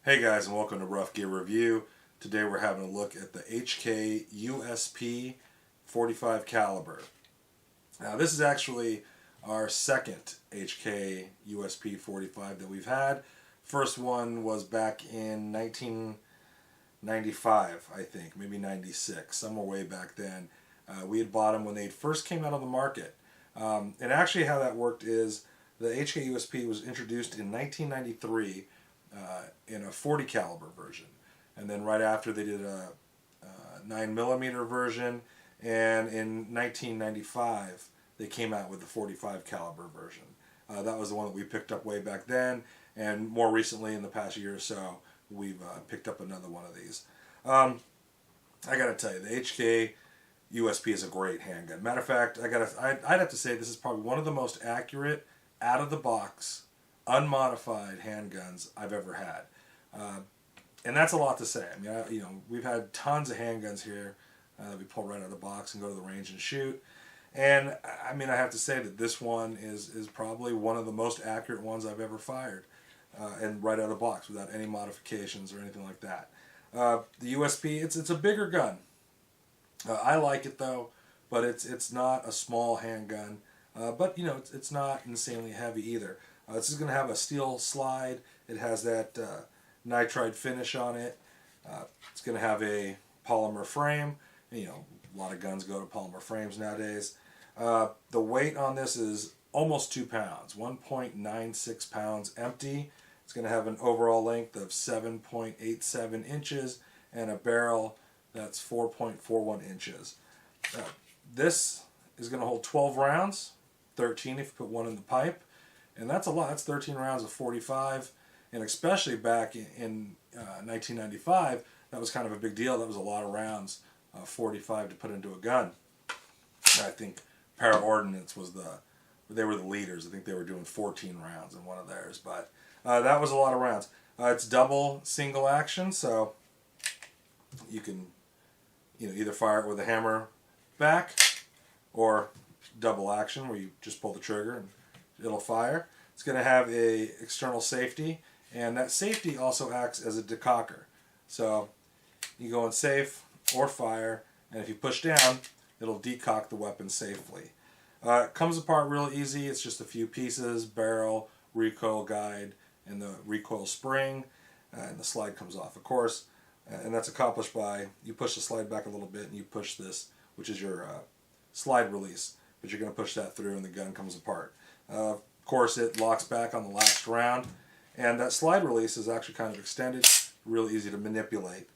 Hey guys, and welcome to Rough Gear Review. Today we're having a look at the H&K Usp 45 caliber. Now this is actually our second H&K Usp 45 that we've had. First one was back in 1995, I think, maybe 96, somewhere way back then. We had bought them when they first came out on the market. And actually how that worked is the H&K Usp was introduced in 1993 in a 40 caliber version, and then right after they did a 9mm version, and in 1995 they came out with the 45 caliber version. That was the one that we picked up way back then, and more recently in the past year or so we've picked up another one of these. I gotta tell you, the H&K Usp is a great handgun. Matter of fact, I'd have to say this is probably one of the most accurate, out of the box, unmodified handguns I've ever had, and that's a lot to say. I mean, we've had tons of handguns here that we pull right out of the box and go to the range and shoot, and I mean, I have to say that this one is probably one of the most accurate ones I've ever fired, and right out of the box without any modifications or anything like that. The Usp, it's a bigger gun. I like it though, but it's not a small handgun, but it's not insanely heavy either. This is going to have a steel slide. It has that nitride finish on it. It's going to have a polymer frame. A lot of guns go to polymer frames nowadays. The weight on this is almost 2 pounds, 1.96 pounds empty. It's going to have an overall length of 7.87 inches and a barrel that's 4.41 inches. This is going to hold 12 rounds, 13 if you put one in the pipe. And that's a lot. That's 13 rounds of 45, and especially back in 1995, that was kind of a big deal. That was a lot of rounds, 45 to put into a gun. I think Para Ordnance they were the leaders. I think they were doing 14 rounds in one of theirs, but that was a lot of rounds. It's double single action, so you can either fire it with a hammer back or double action where you just pull the trigger and it'll fire. It's going to have a external safety, and that safety also acts as a decocker. So you go in safe or fire, and if you push down, it'll decock the weapon safely. It comes apart real easy. It's just a few pieces: barrel, recoil guide, and the recoil spring, and the slide comes off, of course. And that's accomplished by you push the slide back a little bit, and you push this, which is your slide release. But you're going to push that through, and the gun comes apart. Of course, it locks back on the last round, and that slide release is actually kind of extended, really easy to manipulate.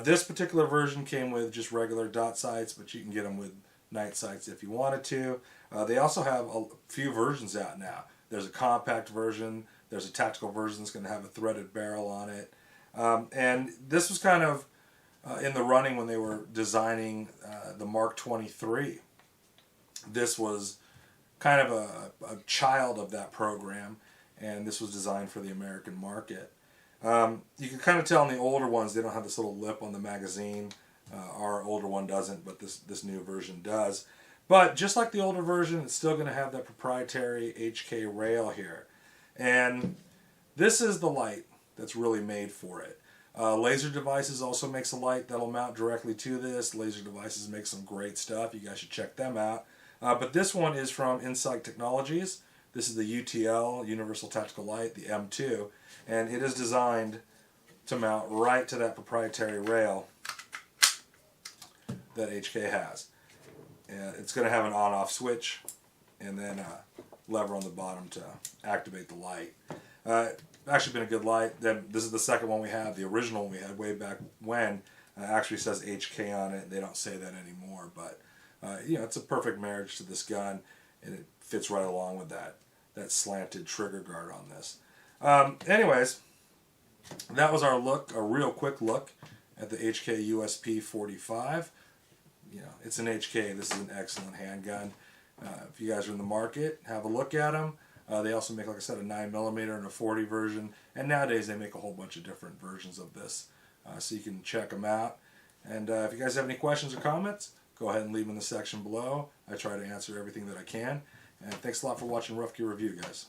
This particular version came with just regular dot sights, but you can get them with night sights if you wanted to. They also have a few versions out now. There's a compact version, there's a tactical version that's going to have a threaded barrel on it, and this was kind of in the running when they were designing the Mark 23. This was kind of a child of that program, and this was designed for the American market. You can kind of tell in the older ones they don't have this little lip on the magazine. Our older one doesn't, but this new version does. But just like the older version, it's still going to have that proprietary H&K rail here. And this is the light that's really made for it. Laser Devices also makes a light that'll mount directly to this. Laser Devices make some great stuff. You guys should check them out. But this one is from Insight Technologies. This is the UTL, Universal Tactical Light, the M2, and it is designed to mount right to that proprietary rail that H&K has. It's going to have an on-off switch and then a lever on the bottom to activate the light. Actually been a good light. This is the second one we have. The original one we had way back when actually says H&K on it. They don't say that anymore, but it's a perfect marriage to this gun, and it fits right along with that slanted trigger guard on this. Anyways, that was our look, a real quick look at the H&K Usp 45. It's an H&K. This is an excellent handgun. If you guys are in the market, have a look at them. They also make, like I said, a 9mm and a 40 version, and nowadays they make a whole bunch of different versions of this, so you can check them out. And if you guys have any questions or comments, go ahead and leave them in the section below. I try to answer everything that I can. And thanks a lot for watching Rough Gear Review, guys.